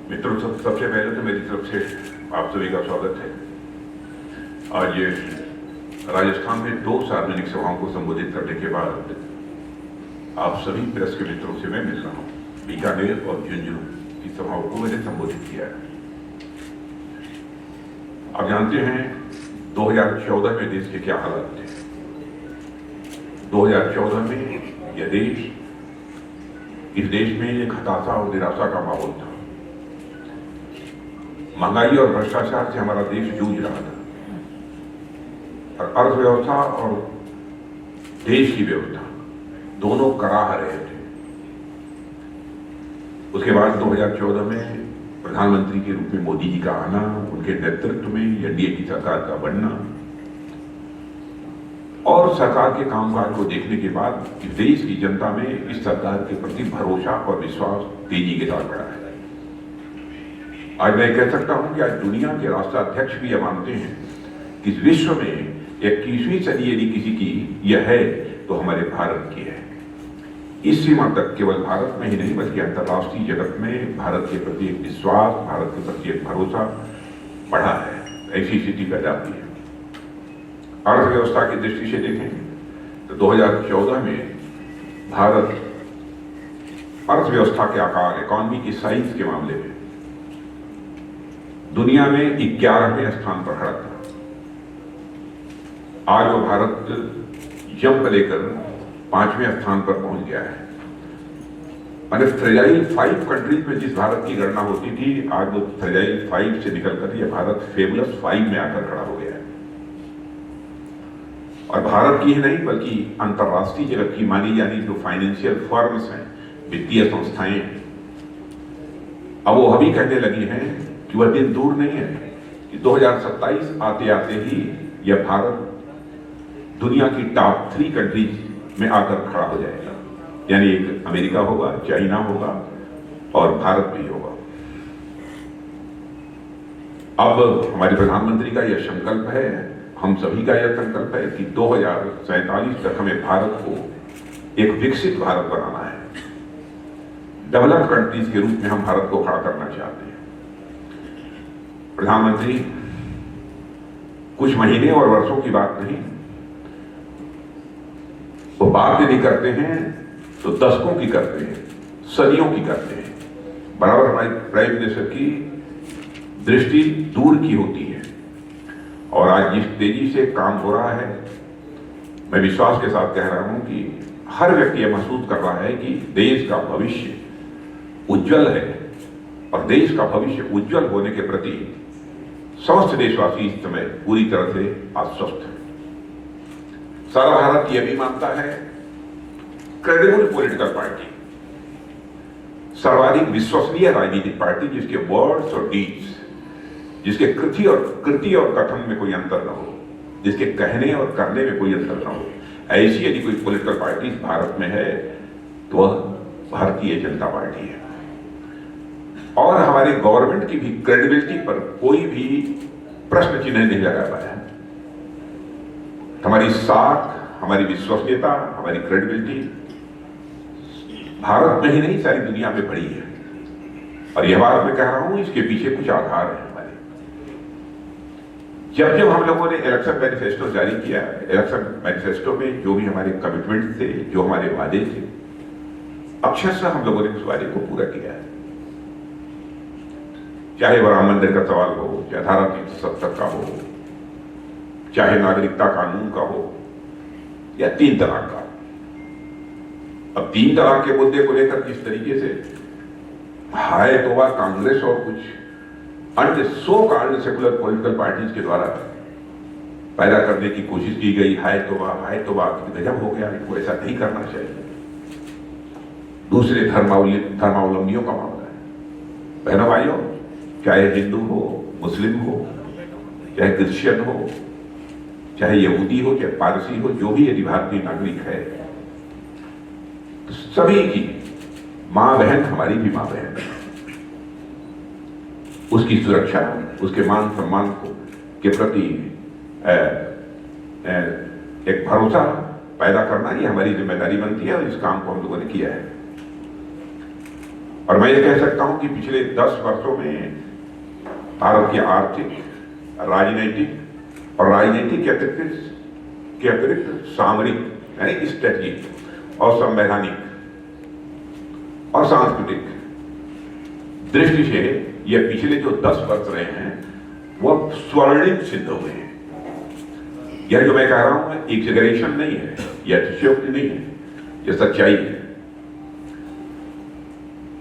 मित्रों, सबसे पहले तो मेरी तरफ से आप सभी का स्वागत है। आज राजस्थान में 2 सार्वजनिक सभाओं को संबोधित करने के बाद आप सभी प्रेस के मित्रों से मैं मिल रहा हूँ। बीकानेर और झुंझुनू की सभाओं को मैंने संबोधित किया है। आप जानते हैं 2014 में देश के क्या हालात थे। 2014 में यह इस देश में एक हताशा और निराशा का माहौल था। महंगाई और भ्रष्टाचार से हमारा देश जूझ रहा था और अर्थव्यवस्था और देश की व्यवस्था दोनों कराह रहे थे। उसके बाद 2014 में प्रधानमंत्री के रूप में मोदी जी का आना, उनके नेतृत्व में एनडीए की सरकार का बनना और सरकार के कामकाज को देखने के बाद देश की जनता में इस सरकार के प्रति भरोसा और विश्वास तेजी के साथ बढ़ा है। आज मैं कह सकता हूं कि आज दुनिया के राष्ट्राध्यक्ष भी यह मानते हैं कि इस विश्व में 21वीं सदी यदि किसी की यह है तो हमारे भारत की है। इस सीमा तक केवल भारत में ही नहीं बल्कि अंतर्राष्ट्रीय जगत में भारत के प्रति एक विश्वास, भारत के प्रति एक भरोसा बढ़ा है। ऐसी स्थिति पैदा हुई है। अर्थव्यवस्था की दृष्टि से देखें तो 2014 में भारत अर्थव्यवस्था के आकार, इकोनॉमी की साइज के मामले में दुनिया में 11वें स्थान पर खड़ा था। आज वो भारत जंप लेकर 5वें स्थान पर पहुंच गया है। माने फ्रेजाइल 5 कंट्रीज में जिस भारत की गणना होती थी, आज वो फ्रेजाइल 5 से निकलकर यह भारत फेबुलस 5 में आकर खड़ा हो गया है। और भारत की ही नहीं बल्कि अंतर्राष्ट्रीय जगत की मानी जानी जो फाइनेंशियल फर्म्स हैं, वित्तीय संस्थाएं हैं, अब वो अभी कहने लगी हैं कि वह दिन दूर नहीं है कि 2027 आते आते ही यह भारत दुनिया की टॉप 3 कंट्रीज में आकर खड़ा हो जाएगा। यानी एक अमेरिका होगा, चाइना होगा और भारत भी होगा। अब हमारे प्रधानमंत्री का यह संकल्प है, हम सभी का यह संकल्प है कि 2047 तक हमें भारत को एक विकसित भारत बनाना है। डेवलप्ड कंट्रीज के रूप में हम भारत को खड़ा करना चाहते हैं। प्रधानमंत्री कुछ महीने और वर्षों की बात नहीं, वो बात यदि करते हैं तो दशकों की करते हैं, सदियों की करते हैं। बराबर हमारी प्राइम मिनिस्टर की दृष्टि दूर की होती है। और आज जिस तेजी से काम हो रहा है, मैं विश्वास के साथ कह रहा हूं कि हर व्यक्ति यह महसूस कर रहा है कि देश का भविष्य उज्जवल है और देश का भविष्य उज्जवल होने के प्रति समस्त देशवासी इस समय पूरी तरह से आश्वस्त है। सारा भारत यह भी मानता है क्रेडिबल पॉलिटिकल पार्टी, सर्वाधिक विश्वसनीय राजनीतिक पार्टी जिसके वर्ड्स और डीड्स, जिसके कृति और कथन में कोई अंतर न हो, जिसके कहने और करने में कोई अंतर न हो, ऐसी यदि कोई पॉलिटिकल पार्टी भारत में है तो वह भारतीय जनता पार्टी है। और हमारे गवर्नमेंट की भी क्रेडिबिलिटी पर कोई भी प्रश्न चिन्ह नहीं लगा पाया। हमारी साख, हमारी विश्वसनीयता, हमारी क्रेडिबिलिटी भारत में ही नहीं सारी दुनिया में बढ़ी है। और यह बात मैं कह रहा हूं, इसके पीछे कुछ आधार है हमारे। जब हम लोगों ने इलेक्शन मैनिफेस्टो जारी किया, इलेक्शन मैनिफेस्टो में जो भी हमारे कमिटमेंट थे, जो हमारे वादे थे, अक्षरशः हम लोगों ने उस वादे को पूरा किया है। चाहे वह राम मंदिर का सवाल हो, चाहे धारा 370 का हो, चाहे नागरिकता कानून का हो या 3 तलाक का। अब 3 तलाक के मुद्दे को लेकर किस तरीके से हाय तौबा कांग्रेस और कुछ अन्य so called secular political parties के द्वारा पैदा करने की कोशिश की गई, हाय तौबा गजब हो गया, इनको ऐसा नहीं करना चाहिए। दूसरे धर्मावलंबियों का मामला है। बहनों भाइयों, चाहे हिंदू हो, मुस्लिम हो, चाहे क्रिश्चियन हो, चाहे यहूदी हो, चाहे पारसी हो, जो भी यदि भारतीय नागरिक है, तो सभी की मां बहन हमारी भी मां बहन है। उसकी सुरक्षा, उसके मान सम्मान के प्रति एक भरोसा पैदा करना ये हमारी जिम्मेदारी बनती है और इस काम को हम लोगों ने किया है। और मैं ये कह सकता हूं कि पिछले 10 वर्षों में भारत की आर्थिक, राजनीतिक और राजनीतिक के अतिरिक्त सामरिक यानी स्ट्रेटजिक और संवैधानिक और सांस्कृतिक दृष्टि से ये पिछले जो 10 वर्ष रहे हैं वह स्वर्णिम सिद्ध हुए हैं। यह जो मैं कह रहा हूं एग्जैगरेशन नहीं है, यह अतिशयोक्ति नहीं है, यह सच्चाई है।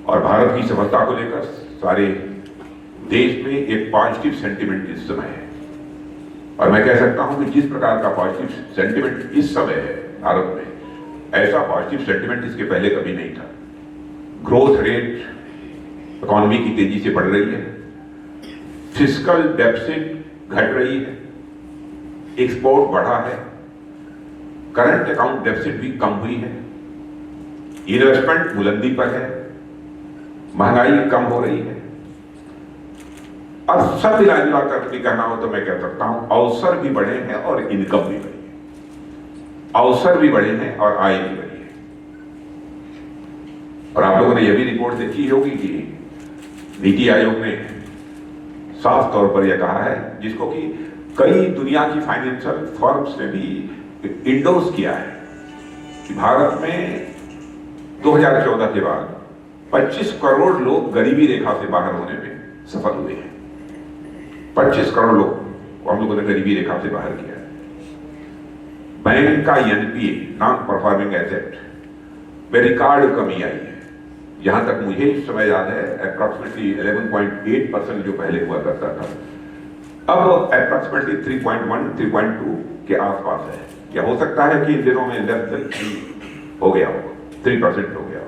और भारत की सफलता को लेकर सारे देश में एक पॉजिटिव सेंटिमेंट इस समय है। और मैं कह सकता हूं कि जिस प्रकार का पॉजिटिव सेंटिमेंट इस समय है भारत में, ऐसा पॉजिटिव सेंटिमेंट इसके पहले कभी नहीं था। ग्रोथ रेट इकोनॉमी की तेजी से बढ़ रही है, फिस्कल डेफिसिट घट रही है, एक्सपोर्ट बढ़ा है, करंट अकाउंट डेफिसिट भी कम हुई है, इन्वेस्टमेंट बुलंदी पर है, महंगाई कम हो रही है। और सब मिलाकर भी कहना हो तो मैं कह सकता हूं अवसर भी बढ़े हैं और इनकम भी बढ़ी है। अवसर भी बढ़े हैं और आय भी बढ़ी है। और आप लोगों ने यह भी रिपोर्ट देखी होगी कि नीति आयोग ने साफ तौर पर यह कहा है, जिसको कि कई दुनिया की फाइनेंशियल फर्म्स ने भी इंडोर्स किया है, कि भारत में 2014 के बाद 25 करोड़ लोग गरीबी रेखा से बाहर होने में सफल हुए हैं। 25 करोड़ लोग को हम लोगों ने गरीबी रेखा से बाहर किया है। बैंक का एनपीए, नॉन परफॉर्मिंग एसेट में रिकॉर्ड कमी आई है। जहां तक मुझे इस समय याद है अप्रॉक्सीमेटली 11.8% जो पहले हुआ करता था, अब अप्रॉक्सीमेटली 3.1, 3.2 के आसपास है। क्या हो सकता है कि इन दिनों में लेस देन 3 हो गया हो, 3% हो गया हो।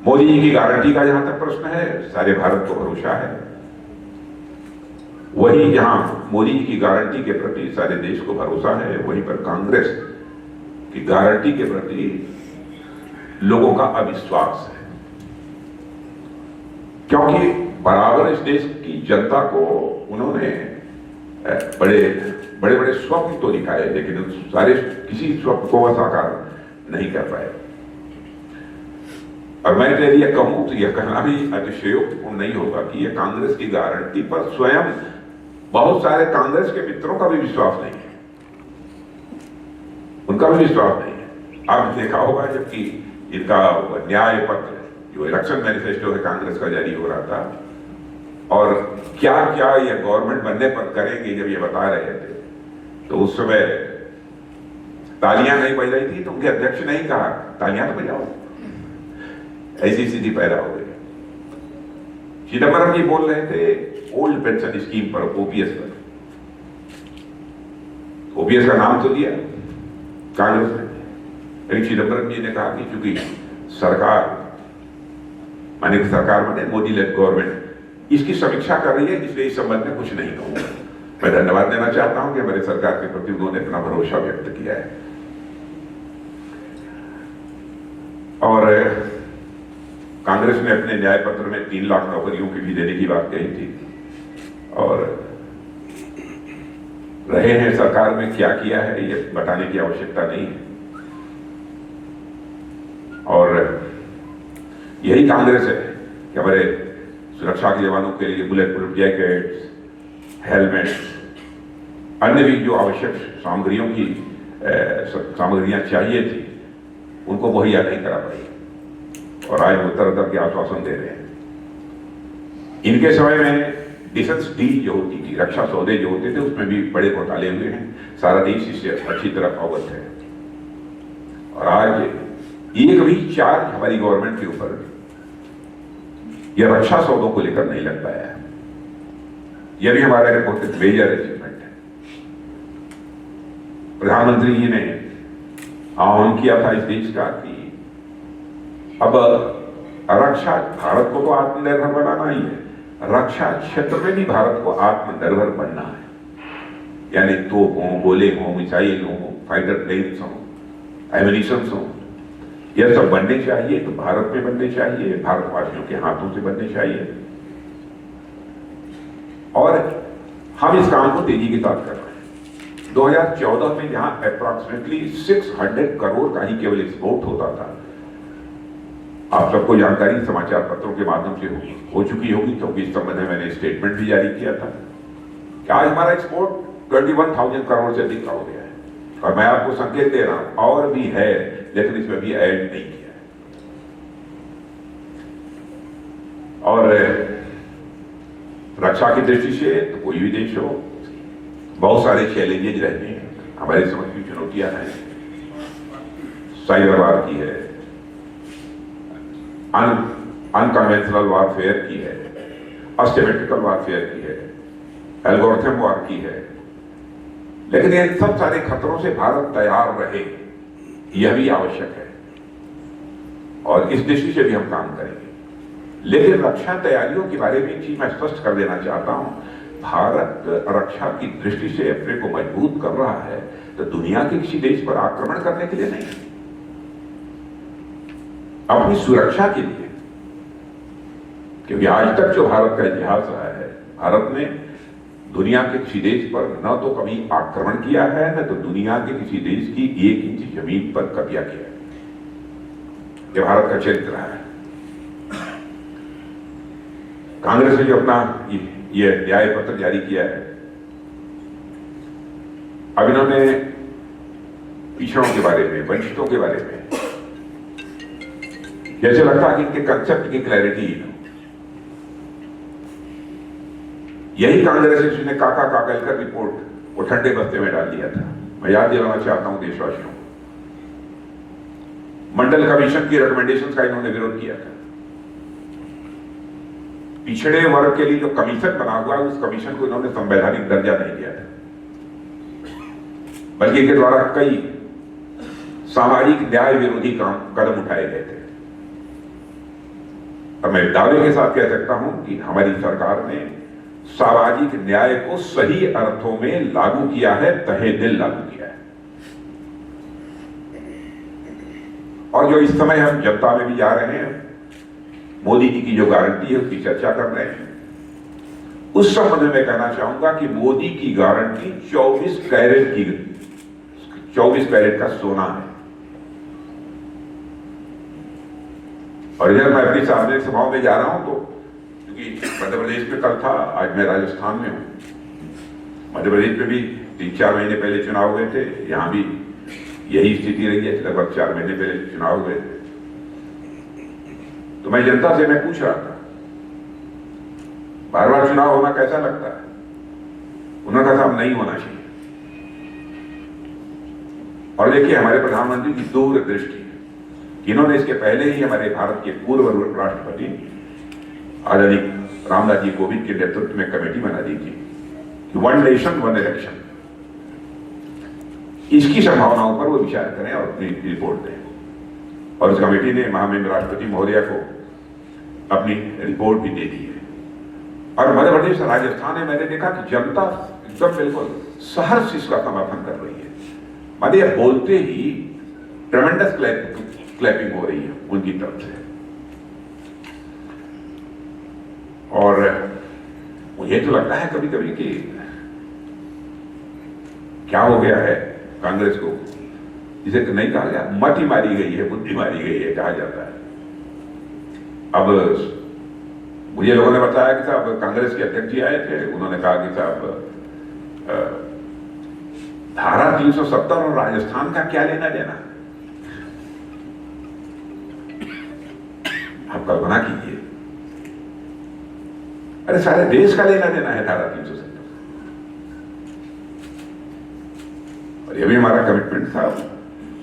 मोदी जी की गारंटी का जहां तक प्रश्न है, सारे भारत को भरोसा है। वही जहां मोदी जी की गारंटी के प्रति सारे देश को भरोसा है, वहीं पर कांग्रेस की गारंटी के प्रति लोगों का अविश्वास है। क्योंकि बराबर इस देश की जनता को उन्होंने बड़े बड़े स्वप्न तो दिखाए, लेकिन सारे किसी स्वप्न को वह साकार नहीं कर पाए। और मैं यदि यह कहूं तो यह कहना भी अतिशयोक्तिपूर्ण नहीं होगा कि यह कांग्रेस की गारंटी पर स्वयं बहुत सारे कांग्रेस के मित्रों का भी विश्वास नहीं है, उनका भी विश्वास नहीं है। आपने देखा होगा जबकि इनका न्याय पत्र जो इलेक्शन मैनिफेस्टो है कांग्रेस का जारी हो रहा था, और क्या क्या यह गवर्नमेंट बनने पर करेंगे जब ये बता रहे थे, तो उस समय तालियां नहीं बज रही थी, तो उनके अध्यक्ष ने ही कहा तालियां तो बजाओ। ऐसी स्थिति पैदा हो गई। चिदंबरम जी बोल रहे थे ओल्ड पेंशन स्कीम पर, ओपीएस पर। ओपीएस का नाम तो दिया कांग्रेस ने, लेकिन चिदंबरम जी ने कहा कि चूंकि सरकार माने मोदी लेड गवर्नमेंट इसकी समीक्षा कर रही है, इसलिए इस संबंध में कुछ नहीं कहूंगा। मैं धन्यवाद देना चाहता हूं कि हमारे सरकार के प्रति उन्होंने अपना भरोसा व्यक्त किया है। और कांग्रेस ने अपने न्याय पत्र में 3 लाख नौकरियों की भी देने की बात कही थी, और रहे हैं सरकार में क्या किया है ये बताने की आवश्यकता नहीं है। और यही कांग्रेस है कि हमारे सुरक्षा के जवानों के लिए बुलेट प्रूफ जैकेट्स, हेलमेट्स, अन्य भी जो आवश्यक सामग्रियां चाहिए थी उनको मुहैया नहीं करा पाई, और आज वो तरह के आश्वासन दे रहे हैं। इनके समय में डिफेंस डील जो होती थी, रक्षा सौदे जो होते थे, उसमें भी बड़े घोटाले हुए हैं। सारा देश इससे अच्छी तरह अवगत है। और आज एक भी चार्ज हमारी गवर्नमेंट के ऊपर यह रक्षा सौदों को लेकर नहीं लग पाया है। यह भी हमारा एक बहुत मेजर अचीवमेंट है। प्रधानमंत्री जी ने आह्वान किया था इस देश का कि अब रक्षा, भारत को तो आत्मनिर्भर बनाना ही है, रक्षा क्षेत्र में भी भारत को आत्मनिर्भर बनना है। यानी तोप हो, गोले हो, मिसाइल हो, फाइटर प्लेन्स हो, एमिनिशंस हो, यह सब बनने चाहिए तो भारत में बनने चाहिए, भारतवासियों के हाथों से बनने चाहिए। और हम इस काम को तेजी के साथ कर रहे हैं। 2014 में जहां अप्रॉक्सीमेटली 600 करोड़ का ही केवल एक्सपोर्ट होता था, आप सबको जानकारी समाचार पत्रों के माध्यम से हो चुकी होगी, क्योंकि इस संबंध में मैंने स्टेटमेंट भी जारी किया था कि आज हमारा एक्सपोर्ट 21,000 करोड़ से अधिक का हो गया है। और मैं आपको संकेत दे रहा हूं और भी है, लेकिन इसमें भी ऐड नहीं किया है। और रक्षा की दृष्टि से तो कोई भी देश हो, बहुत सारे चैलेंजेज रहते हैं, हमारे समझ की चुनौतियां हैं। साइबर वार की है, अनकन्वेंशनल वारफेयर की है, असिमेट्रिकल वारफेयर की है, एल्गोरिथम वार की है। लेकिन इन सब सारे खतरों से भारत तैयार रहे, यह भी आवश्यक है और इस दृष्टि से भी हम काम करेंगे। लेकिन रक्षा तैयारियों के बारे में एक चीज मैं स्पष्ट कर देना चाहता हूं, भारत रक्षा की दृष्टि से अपने को मजबूत कर रहा है तो दुनिया के किसी देश पर आक्रमण करने के लिए नहीं, अपनी सुरक्षा के लिए। क्योंकि आज तक जो भारत का इतिहास रहा है, भारत ने दुनिया के किसी देश पर न तो कभी आक्रमण किया है, न तो दुनिया के किसी देश की 1 इंच जमीन पर कब्जा किया है। यह भारत का चरित्र रहा है। कांग्रेस ने जो अपना यह न्याय पत्र जारी किया है, अब इन्होंने पिछड़ों के बारे में, वंचितों के बारे में, जैसे लगता है कि इनके कंसेप्ट की क्लैरिटी ही ना। यही कांग्रेस ने काका काकलकर रिपोर्ट वो ठंडे बस्ते में डाल दिया था। मैं याद दिलाना चाहता हूं देशवासियों को, मंडल कमीशन की रिकमेंडेशंस का इन्होंने विरोध किया था। पिछड़े वर्ग के लिए जो कमीशन बना हुआ है, उस कमीशन को इन्होंने संवैधानिक दर्जा नहीं दिया था, बल्कि इनके द्वारा कई सामाजिक न्याय विरोधी कदम उठाए गए थे। और मैं दावे के साथ कह सकता हूं कि हमारी सरकार ने सामाजिक न्याय को सही अर्थों में लागू किया है, तहे दिल लागू किया है। और जो इस समय हम जनता में भी जा रहे हैं, मोदी जी की जो गारंटी है उसकी चर्चा कर रहे हैं, उस संबंध में कहना चाहूंगा कि मोदी की गारंटी 24 कैरेट का सोना है। और इधर मैं अपनी सार्वजनिक सभाओं में जा रहा हूं, तो क्योंकि मध्य प्रदेश में कल था, आज मैं राजस्थान में हूं। मध्य प्रदेश में भी 3-4 महीने पहले चुनाव हुए थे, यहां भी यही स्थिति रही है, लगभग 4 महीने पहले चुनाव हुए थे। तो मैं जनता से मैं पूछ रहा था, बार बार चुनाव होना कैसा लगता है? उन्होंने कहा साहब नहीं होना चाहिए। और देखिए हमारे प्रधानमंत्री की दूरदृष्टि, इन्होंने इसके पहले ही हमारे भारत के पूर्व राष्ट्रपति आदरणीय रामनाथ जी कोविंद के नेतृत्व में कमेटी बना दी थी कि 1 नेशन 1 इलेक्शन, इसकी संभावनाओं पर वो विचार करें और अपनी रिपोर्ट दें। और उस कमेटी ने महामहिम राष्ट्रपति महोदया को अपनी रिपोर्ट भी दे दी है। और मध्य प्रदेश राजस्थान में मैंने देखा कि जनता एकदम बिल्कुल सहर्ष इसका समर्थन कर रही है। मानिए बोलते ही ट्रेमेंडस क्लैपिंग हो रही है उनकी तरफ से। और मुझे तो लगता है कभी कभी कि क्या हो गया है कांग्रेस को, जिसे तो नहीं कहा गया, मति मारी गई है, बुद्धि मारी गई है कहा जाता है। अब मुझे लोगों ने बताया कि साहब कांग्रेस के अध्यक्ष जी आए थे, उन्होंने कहा कि साहब धारा 370 और राजस्थान का क्या लेना देना। आप कल्पना कीजिए, अरे सारे देश का लेना देना है धारा 370। और ये भी हमारा कमिटमेंट था,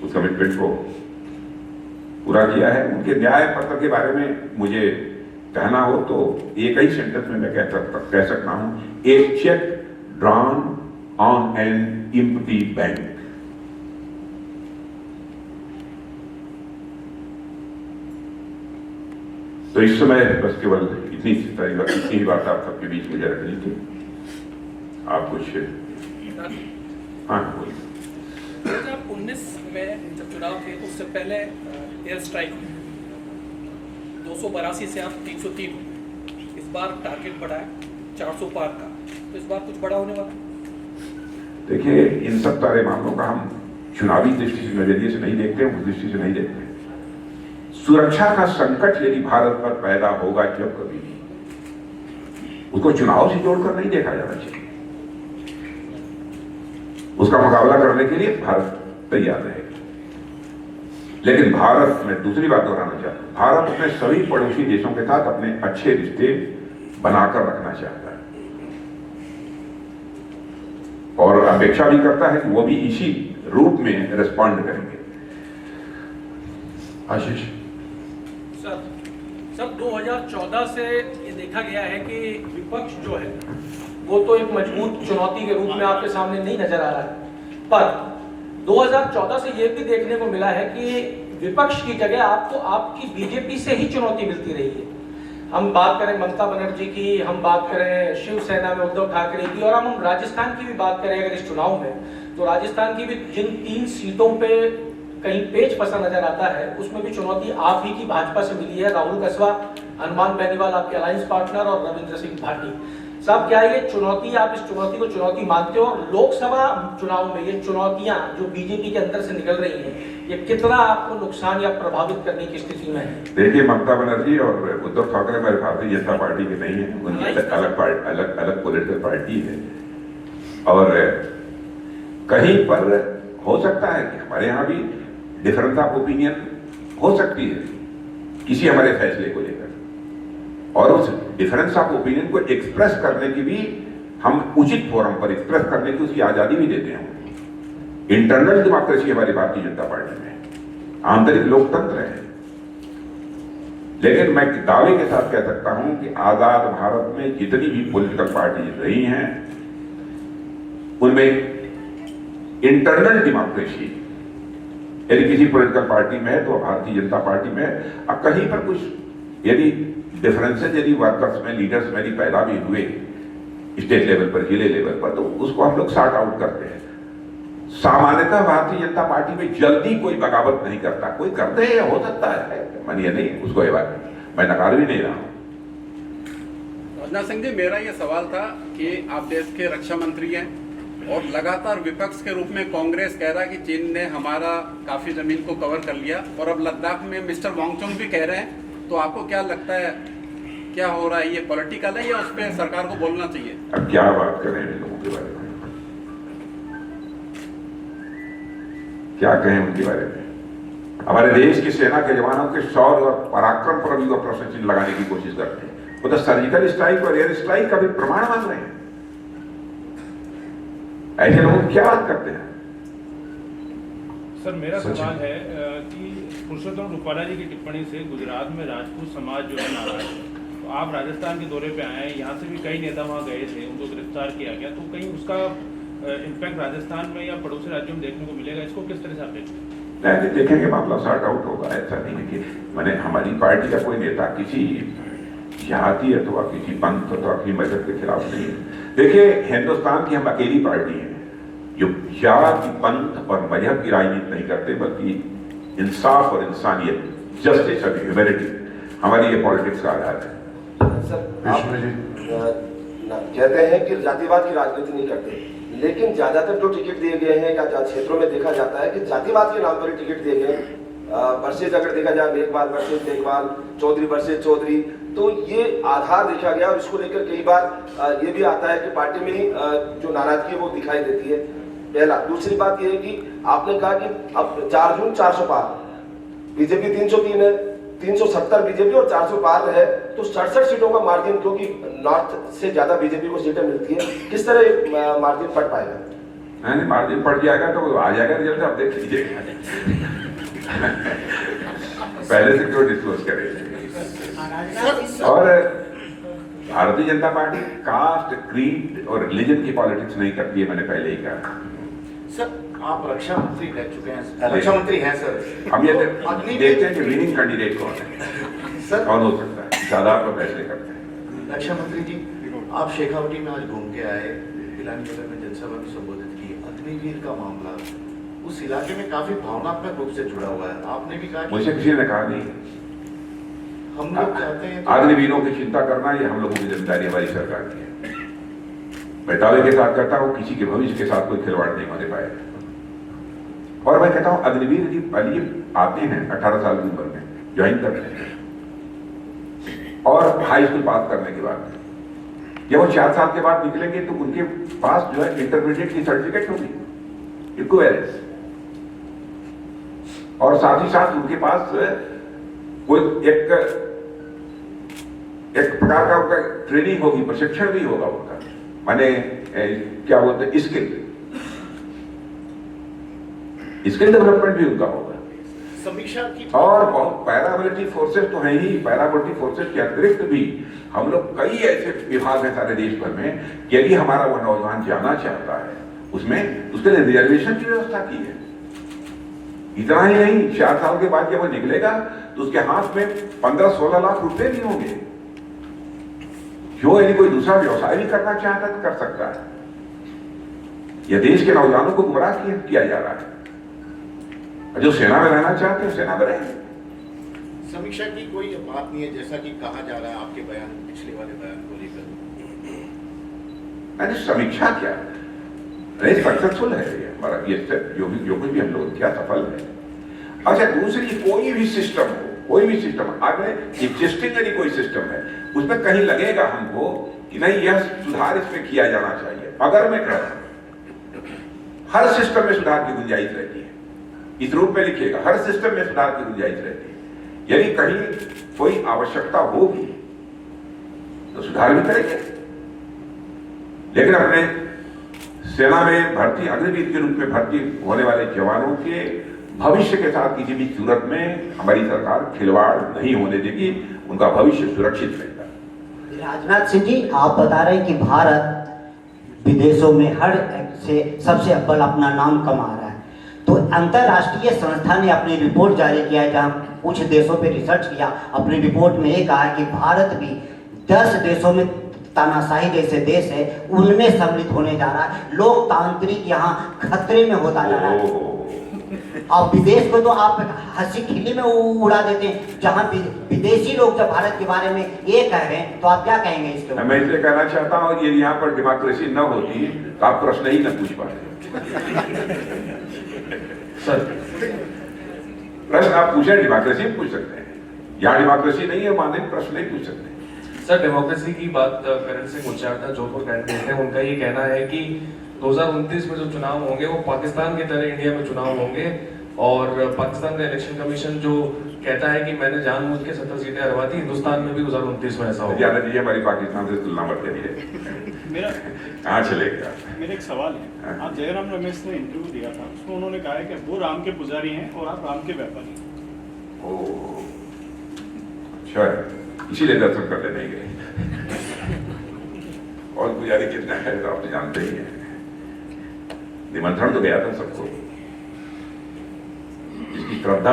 उस कमिटमेंट को पूरा किया है। उनके न्याय पत्र के बारे में मुझे कहना हो तो एक ही सेंटेंस में मैं कह सकता हूं, a cheque drawn on an empty bank. तो इस समय बस केवल इतनी ही बात आप सबके बीच मुझे रखनी थी। आप कुछ हाँ बोलिए। 2019 में जब चुनाव थे तो उससे पहले एयर स्ट्राइक 282 से आप 303, इस बार टारगेट बढ़ा है 400 पार का, तो इस बार कुछ बड़ा होने वाला है? देखिए इन सब सारे मामलों का हम चुनावी दृष्टि से नजरिए से नहीं देखते, उस दृष्टि से नहीं देखते। सुरक्षा का संकट यदि भारत पर पैदा होगा जब कभी, उसको चुनाव से जोड़कर नहीं देखा जाना चाहिए। उसका मुकाबला करने के लिए भारत तैयार रहेगा। लेकिन भारत, मैं दूसरी बात दोहराना चाहता हूं, भारत अपने सभी पड़ोसी देशों के साथ अपने अच्छे रिश्ते बनाकर रखना चाहता है और अपेक्षा भी करता है कि वो भी इसी रूप में रिस्पॉन्ड करेंगे। आशीष सर 2014 से ये देखा गया है कि विपक्ष जो है वो तो एक मजबूत चुनौती के रूप में आपके सामने नहीं नजर आ रहा है, पर 2014 से ये भी देखने को मिला है कि विपक्ष की जगह आपको आपकी बीजेपी से ही चुनौती मिलती रही है। हम बात करें ममता बनर्जी की, हम बात करें शिवसेना में उद्धव ठाकरे की, और हम राजस्थान की भी बात करें अगर इस चुनाव में, तो राजस्थान की भी जिन 3 सीटों पे कहीं पेच फंसा नजर आता है उसमें भी चुनौती आप ही की भाजपा से मिली है। राहुल कसवा, हनुमान बेनीवाल आपके अलायंस पार्टनर और रविंद्र सिंह भाटी साहब, क्या ये चुनौती, आप इस चुनौती को चुनौती मानते हो? और लोकसभा चुनाव में ये चुनौतियां जो बीजेपी के अंदर से निकल रही हैं, ये कितना आपको नुकसान या प्रभावित करने की स्थिति में है? देखिए, ममता बनर्जी और उद्धव ठाकरे हमारे भारतीय जनता पार्टी के नहीं है, उनकी अलग पॉलिटिकल पार्टी है और कहीं पर हो सकता है कि हमारे यहाँ भी डिफरेंस ऑफ ओपिनियन हो सकती है किसी हमारे फैसले को लेकर, और उस डिफरेंस ऑफ ओपिनियन को एक्सप्रेस करने की भी हम उचित फोरम पर एक्सप्रेस करने की उसकी आजादी भी देते हैं। इंटरनल डेमोक्रेसी हमारी भारतीय जनता पार्टी में, आंतरिक लोकतंत्र है। लेकिन मैं दावे के साथ कह सकता हूं कि आजाद भारत में जितनी भी पॉलिटिकल पार्टी रही हैं उनमें इंटरनल डेमोक्रेसी यदि किसी पॉलिटिकल पार्टी में है तो भारतीय जनता पार्टी में, अब कहीं पर कुछ यदि डिफरेंसेस यदि वर्कर्स में, लीडर्स में यदि पैदा भी हुए स्टेट लेवल पर, जिले लेवल पर, तो उसको हम लोग सॉर्ट आउट करते हैं। सामान्यतः भारतीय जनता पार्टी में जल्दी कोई बगावत नहीं करता, कोई करते हैं, हो सकता है, मानिए नहीं उसको, मैं नकार भी नहीं रहा हूं। राजनाथ सिंह जी, मेरा ये सवाल था कि आप देश के रक्षा मंत्री हैं और लगातार विपक्ष के रूप में कांग्रेस कह रहा है कि चीन ने हमारा काफी जमीन को कवर कर लिया, और अब लद्दाख में मिस्टर वांगचुक भी कह रहे हैं, तो आपको क्या लगता है क्या हो रहा है? ये पॉलिटिकल है या उस पर सरकार को बोलना चाहिए? अब क्या बात करें इन लोगों के बारे में, क्या कहें उनके बारे में? हमारे देश की सेना के जवानों के शौर्य और पराक्रम पर भी वो प्रश्न चिन्ह लगाने की कोशिश करते हैं। वो तो सर्जिकल स्ट्राइक और एयर स्ट्राइक का भी प्रमाण मान रहे हैं। ऐसे लोग क्या बात करते हैं? सर, मेरा सवाल है कि पुरुषोत्तम रूपाला जी की टिप्पणी से गुजरात में राजपूत समाज जो है नाराज है, तो आप राजस्थान के दौरे पे आए हैं, यहाँ से भी कई नेता वहाँ गए थे, उनको गिरफ्तार किया गया, तो कहीं उसका इम्पैक्ट राजस्थान में या पड़ोसी राज्यों में देखने को मिलेगा? इसको किस तरह से आप देखते हैं? देखेंगे, मामला सॉर्ट आउट होगा। ऐसा नहीं है कि मैंने हमारी पार्टी का कोई नेता किसी जाति अथवा किसी पंथ अथवा किसी मजहब के खिलाफ नहीं है। देखिए, हिंदुस्तान की हम अकेली पार्टी है जो जाति, पंथ और मजहब की राजनीति नहीं करते, बल्कि इंसाफ और इंसानियत, जस्टिस और ह्यूमैनिटी हमारी ये पॉलिटिक्स का आधार है। सर, आप कहते हैं कि जातिवाद की राजनीति नहीं करते, लेकिन ज्यादातर जो टिकट दिए गए हैं या क्षेत्रों में देखा जाता है कि जातिवाद के नाम पर टिकट दिए गए हैं। वर्सेज अगर देखा जाए, मेघवाल वर्सेज मेघवाल, चौधरी वर्सेज चौधरी, तो ये आधार देखा गया और इसको लेकर कई बार ये भी आता है कि पार्टी में ही जो नाराजगी है वो दिखाई देती है। पहला। दूसरी बात ये है कि आपने कहा कि अब 4 जून 400 पार, बीजेपी 303 है, 370 बीजेपी और 400 पार है, तो 67 सीटों का मार्जिन, क्योंकि नॉर्थ से ज्यादा बीजेपी को सीटें मिलती है, किस तरह मार्जिन पड़ पाएगा? नहीं, मार्जिन पड़ जाएगा तो आ जाएगा रिजल्ट, आप देख लीजिएगा। पहले से क्यों डिस्क्लोज करेंगे? और Bharatiya Janata party cast, creed और रिलीजन की पॉलिटिक्स नहीं करती है, मैंने पहले ही कहा। सर, आप रक्षा मंत्री रह चुके हैं, रक्षा मंत्री हैं सर। हम ये देखते हैं कि विनिंग कैंडिडेट कौन है, सर कौन हो सकता है, ज्यादा पर फैसले करते हैं। रक्षा मंत्री जी, आप शेखावटी में आज घूम के आए, गिलानी नगर में जनसभा भी संबोधित की। अग्निवीर का मामला उस इलाके में काफी भावनात्मक रूप से जुड़ा हुआ है। आपने भी कहा, मुझे किसी ने कहा नहीं। हम लोग चाहते हैं अग्निवीरों की चिंता करना ये हम लोगों की जिम्मेदारी हमारी सरकार की है। मैं दावे के साथ कहता हूं, किसी के भविष्य के साथ कोई खिलवाड़ नहीं होने पाएगा। और मैं कहता हूं, अग्निवीर जी आते हैं 18 साल की उम्र में, ज्वाइन करते हैं, और हाई स्कूल पास करने के बाद जब वो 4 साल के बाद निकलेंगे तो उनके पास जो है इंटरमीडिएट की सर्टिफिकेट होगी, इक्विवेलेंस, और साथ ही साथ उनके पास कोई एक प्रकार का उनका ट्रेनिंग होगी, प्रशिक्षण भी होगा उनका, माने क्या बोलते हैं, स्किल डेवलपमेंट भी उनका होगा। समीक्षा की और बहुत पैरामिलिट्री फोर्सेस तो हैं ही, पैरामिलिट्री फोर्सेस के अतिरिक्त भी हम लोग कई ऐसे विभाग हैं सारे देश भर में, यदि हमारा वह नौजवान जाना चाहता है उसमें उसके लिए रिजर्वेशन की व्यवस्था की है। इतना ही नहीं, 4 साल के बाद जब वो निकलेगा तो उसके हाथ में 15-16 लाख रुपए भी होंगे, जो यदि कोई दूसरा व्यवसाय भी करना चाहता है तो कर सकता है। यह देश के नौजवानों को गुमराह किया जा रहा है। जो सेना में रहना चाहते हैं सेना में रहेंगे। समीक्षा की कोई बात नहीं है, जैसा कि कहा जा रहा है आपके बयान, पिछले वाले बयान को लेकर। अरे समीक्षा क्या है, सक्सेसफुल है ये हमारा, ये स्टेप जो कुछ भी हम लोग किया सफल है। अच्छा, दूसरी कोई भी सिस्टम हो, कोई भी सिस्टम आगे एग्जिस्टिंग यदि कोई सिस्टम है उसमें कहीं लगेगा हमको कि नहीं यह सुधार इसमें किया जाना चाहिए, अगर मैं कह रहा हूं हर सिस्टम में सुधार की गुंजाइश रहती है, इस रूप में लिखिएगा, हर सिस्टम में सुधार की गुंजाइश रहती है। यदि कहीं कोई आवश्यकता होगी तो सुधार भी करेंगे, लेकिन अपने सेना में भर्ती, अग्निवीर के रूप में भर्ती होने वाले जवानों के भविष्य के साथ किसी भी सूरत में हमारी सरकार खिलवाड़ नहीं होने देगी, उनका भविष्य सुरक्षित रहेगा। राजनाथ सिंह जी, आप बता रहे हैं कि भारत विदेशों में हर से सबसे अव्वल अपना नाम कमा रहा है, तो अंतरराष्ट्रीय संस्था ने अपनी रिपोर्ट जारी किया है, जहाँ कुछ देशों पे रिसर्च किया, अपनी रिपोर्ट में ये कहा है कि भारत भी 10 देशों में, तानाशाही जैसे देश है उनमें सम्मिलित होने जा रहा है, लोकतांत्रिक यहाँ खतरे में होता जा रहा है। और विदेश को तो आप हंसी खिली में उड़ा देते हैं, जहाँ विदेशी लोग जब भारत के बारे में ये कह रहे हैं तो आप क्या कहेंगे इसके ऊपर? मैं इसलिए कहना चाहता हूँ, ये यहाँ पर डेमोक्रेसी न होती तो आप प्रश्न ही न पूछ पाते। सर, प्रश्न आप पूछे डेमोक्रेसी में पूछ सकते हैं, यहाँ डेमोक्रेसी नहीं है, माने प्रश्न नहीं पूछ सकते। सर, डेमोक्रेसी की बात करण सिंह उच्चारता जोधपुर कैंडिडेट है, उनका ये कहना है कि 2029 में जो चुनाव होंगे वो पाकिस्तान की तरह इंडिया में चुनाव होंगे, और पाकिस्तान का इलेक्शन कमीशन जो कहता है कि मैंने जानबूझ के 70 सीटें हरवा दी, हिंदुस्तान में भी 2029 में ऐसा होगा। ज्यादा जी हमारी पाकिस्तान से तुलना मत करिए, मेरा कहाँ चलेगा। मेरा एक सवाल है, आप जयराम रमेश ने इंटरव्यू दिया था, उसमें उन्होंने कहा है कि वो राम के पुजारी हैं और आप राम के व्यापारी हैं। ओह, अच्छा है, इसीलिए दर्शन करने नहीं गए। और पुजारी कितना है तो आप तो जानते ही हैं, निमंत्रण तो गया था सबको, जिसकी श्रद्धा